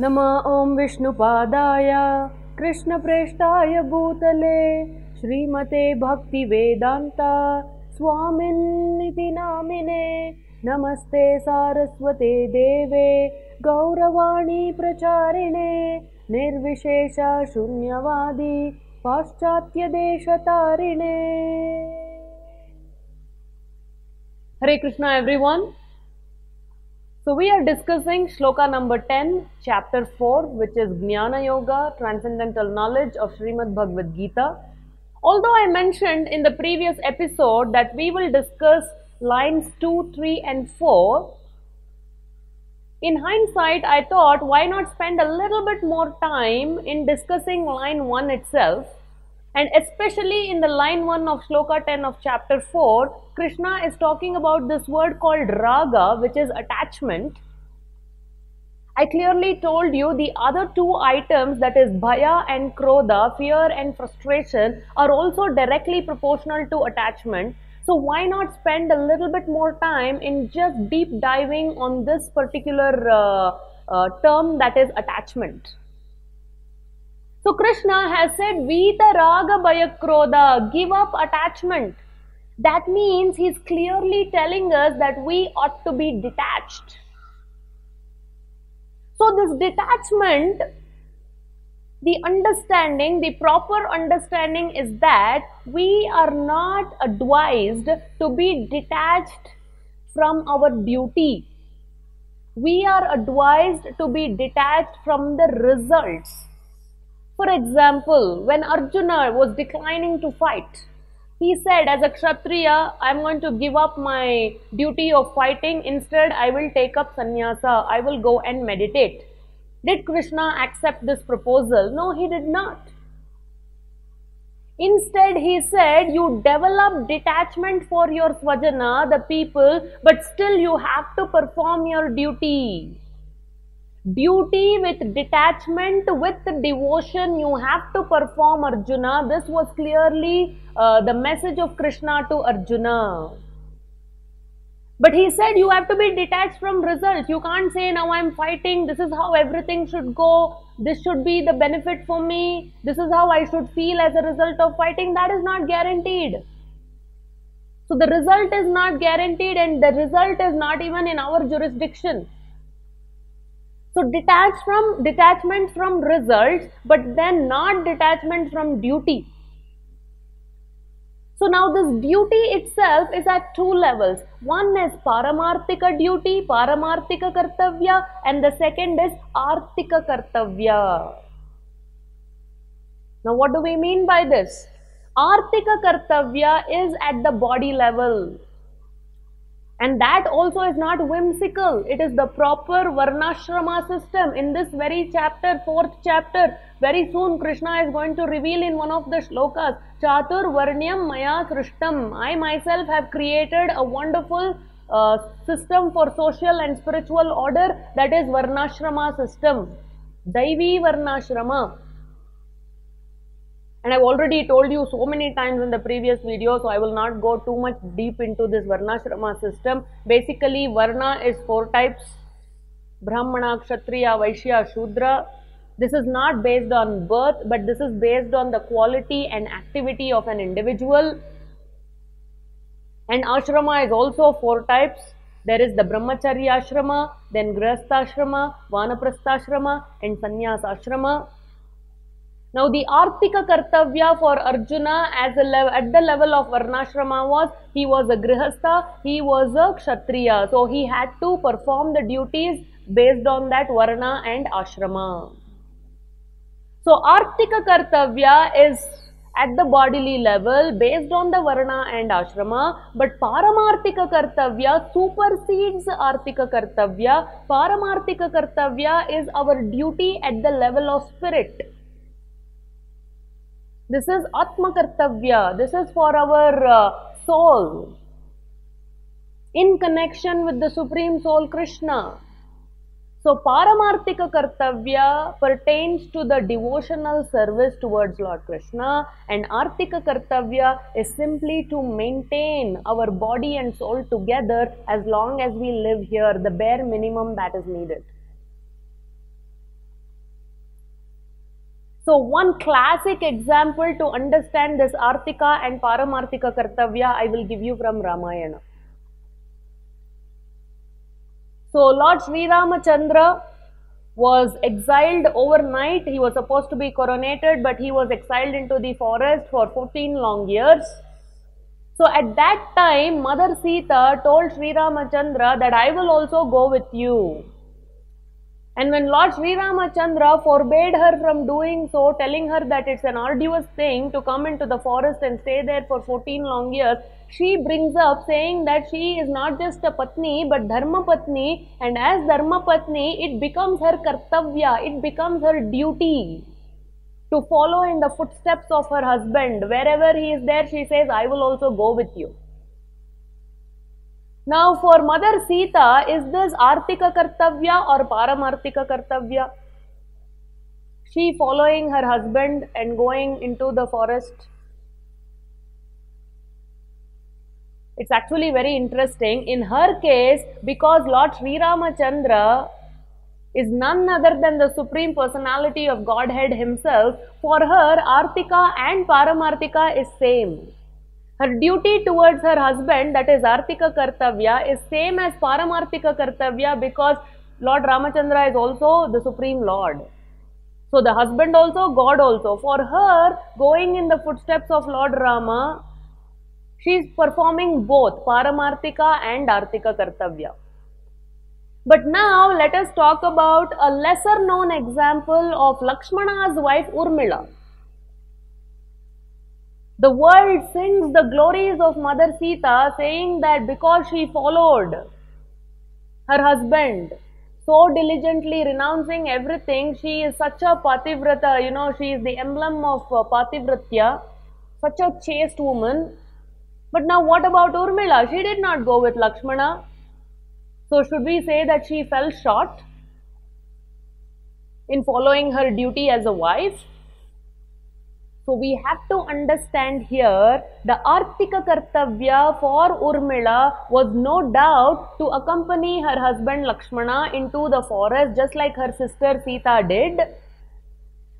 नमः ॐ विष्णुपादाय कृष्णप्रेष्ठाय भूतले श्रीमते भक्तिवेदान्ता स्वामिन्निति नामिने नमस्ते सारस्वते देवे गौरवाणी प्रचारिणे निर्विशेष शून्यवादी पाश्चात्यदेशतारिणे। Hare Krishna everyone. So we are discussing shloka number 10, chapter 4, which is Jnana Yoga, Transcendental Knowledge of Srimad Bhagavad Gita. Although I mentioned in the previous episode that we will discuss lines 2, 3 and 4, in hindsight I thought why not spend a little bit more time in discussing line 1 itself. And especially in the line 1 of shloka 10 of chapter 4, Krishna is talking about this word called raga, which is attachment. I clearly told you the other two items, that is bhaya and krodha, fear and frustration, are also directly proportional to attachment. So why not spend a little bit more time in just deep diving on this particular term, that is attachment. So Krishna has said, Vita Raga Bhaya Krodha, give up attachment. That means he's clearly telling us that we ought to be detached. So this detachment, the understanding, the proper understanding is that we are not advised to be detached from our duty. We are advised to be detached from the results. For example, when Arjuna was declining to fight, he said, as a Kshatriya, I am going to give up my duty of fighting. Instead, I will take up sannyasa. I will go and meditate. Did Krishna accept this proposal? No, he did not. Instead, he said, you develop detachment for your svajana, the people, but still you have to perform your duty. Duty with detachment, with devotion, you have to perform, Arjuna. This was clearly the message of Krishna to Arjuna. But he said you have to be detached from results. You can't say, now I'm fighting, this is how everything should go, this should be the benefit for me, this is how I should feel as a result of fighting. That is not guaranteed. So the result is not guaranteed, and the result is not even in our jurisdiction. So detachment from results, but then not detachment from duty. So now this duty itself is at two levels. One is paramartika duty, paramartika kartavya, and the second is artika kartavya. Now what do we mean by this? Artika kartavya is at the body level. And that also is not whimsical. It is the proper varnashrama system. In this very chapter, 4th chapter, very soon Krishna is going to reveal in one of the shlokas, Chatur Varnyam Maya Srishtam. I myself have created a wonderful system for social and spiritual order, that is varnashrama system. Daivi varnashrama. And I've already told you so many times in the previous video, so I will not go too much deep into this Varnashrama system. Basically, Varna is 4 types: Brahmana, Kshatriya, Vaishya, Shudra. This is not based on birth, but this is based on the quality and activity of an individual. And Ashrama is also 4 types. There is the Brahmacharya Ashrama, then Grihastha Ashrama, Vanaprastha Ashrama, and Sannyasa Ashrama. Now the Artika Kartavya for Arjuna at the level of Varnashrama was, he was a Grihastha, he was a Kshatriya. So he had to perform the duties based on that Varna and Ashrama. So Artika Kartavya is at the bodily level based on the Varna and Ashrama, but Paramartika Kartavya supersedes Artika Kartavya. Paramartika Kartavya is our duty at the level of spirit. This is Atma Kartavya. This is for our soul, in connection with the Supreme Soul Krishna. So Paramartika Kartavya pertains to the devotional service towards Lord Krishna, and Artika Kartavya is simply to maintain our body and soul together as long as we live here, the bare minimum that is needed. So one classic example to understand this Artika and Paramartika Kartavya I will give you from Ramayana. So Lord Sri Ramachandra was exiled overnight. He was supposed to be coronated, but he was exiled into the forest for 14 long years. So at that time, Mother Sita told Sri Ramachandra that I will also go with you. And when Lord Sri Ramachandra forbade her from doing so, telling her that it's an arduous thing to come into the forest and stay there for 14 long years, she brings up saying that she is not just a Patni but Dharma Patni, and as Dharma Patni, it becomes her Kartavya, it becomes her duty to follow in the footsteps of her husband. Wherever he is there, she says, I will also go with you. Now for Mother Sita, is this Artika Kartavya or Paramartika Kartavya? She following her husband and going into the forest. It's actually very interesting. In her case, because Lord Sri Ramachandra is none other than the Supreme Personality of Godhead himself, for her Artika and Paramartika is same. Her duty towards her husband, that is Artika Kartavya, is same as Paramartika Kartavya because Lord Ramachandra is also the Supreme Lord. So the husband also, God also. For her, going in the footsteps of Lord Rama, she is performing both Paramartika and Artika Kartavya. But now let us talk about a lesser known example of Lakshmana's wife Urmila. The world sings the glories of Mother Sita, saying that because she followed her husband so diligently, renouncing everything, she is such a Pativrata, she is the emblem of Pativratya, such a chaste woman. But now what about Urmila? She did not go with Lakshmana. So should we say that she fell short in following her duty as a wife? So we have to understand here, the Artika Kartavya for Urmila was no doubt to accompany her husband Lakshmana into the forest, just like her sister Sita did.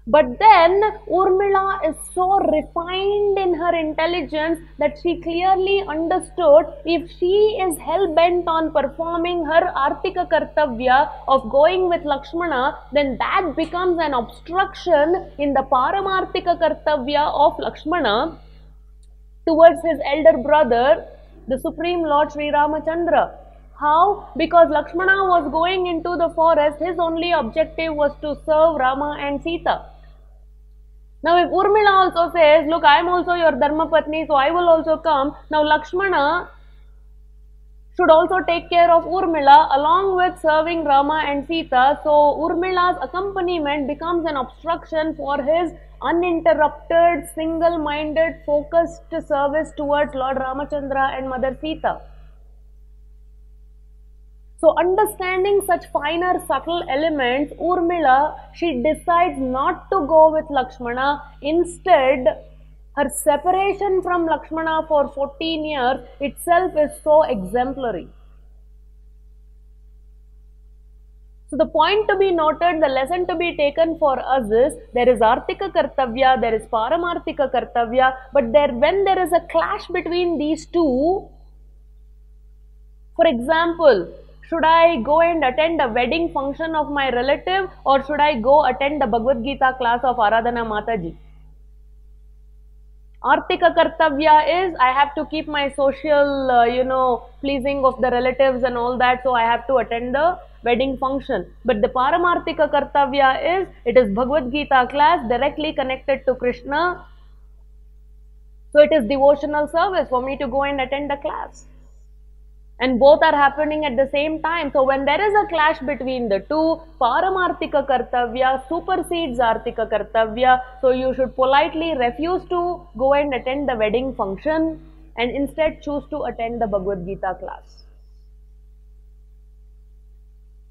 But then Urmila is so refined in her intelligence that she clearly understood if she is hell-bent on performing her Artika Kartavya of going with Lakshmana, then that becomes an obstruction in the Paramartika Kartavya of Lakshmana towards his elder brother, the Supreme Lord Sri Ramachandra. How? Because Lakshmana was going into the forest, his only objective was to serve Rama and Sita. Now if Urmila also says, look, I am also your Dharma Patni, so I will also come. Now Lakshmana should also take care of Urmila along with serving Rama and Sita. So Urmila's accompaniment becomes an obstruction for his uninterrupted, single-minded, focused service towards Lord Ramachandra and Mother Sita. So understanding such finer, subtle elements, Urmila, she decides not to go with Lakshmana. Instead, her separation from Lakshmana for 14 years itself is so exemplary. So the point to be noted, the lesson to be taken for us is, there is Artika Kartavya, there is Paramartika Kartavya, but when there is a clash between these two, for example, should I go and attend a wedding function of my relative, or should I go attend the Bhagavad Gita class of Aradhana Mataji? Artika Kartavya is, I have to keep my social, pleasing of the relatives and all that, so I have to attend the wedding function. But the Paramartika Kartavya is, it is Bhagavad Gita class directly connected to Krishna. So it is devotional service for me to go and attend the class. And both are happening at the same time. So when there is a clash between the two, Paramartika Kartavya supersedes Artika Kartavya. So you should politely refuse to go and attend the wedding function and instead choose to attend the Bhagavad Gita class.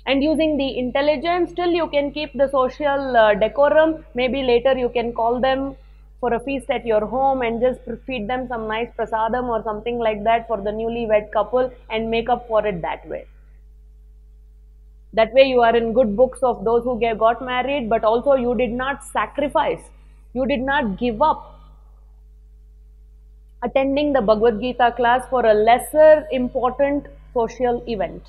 And using the intelligence, still you can keep the social decorum. Maybe later you can call them for a feast at your home and just feed them some nice prasadam or something like that for the newly wed couple and make up for it that way. That way you are in good books of those who got married, but also you did not sacrifice, you did not give up attending the Bhagavad Gita class for a lesser important social event.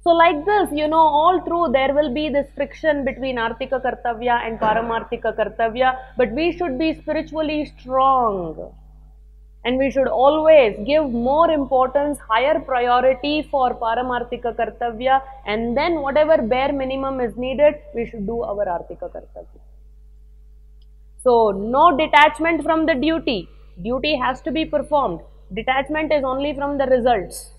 So like this, all through there will be this friction between Artika Kartavya and Paramartika Kartavya, but we should be spiritually strong. And we should always give more importance, higher priority for Paramartika Kartavya, and then whatever bare minimum is needed, we should do our Artika Kartavya. So, no detachment from the duty. Duty has to be performed. Detachment is only from the results.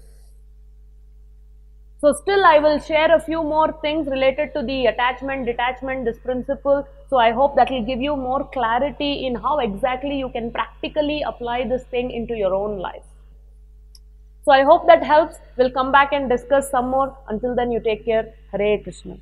So still I will share a few more things related to the attachment, detachment, this principle. So I hope that will give you more clarity in how exactly you can practically apply this thing into your own life. So I hope that helps. We'll come back and discuss some more. Until then, you take care. Hare Krishna.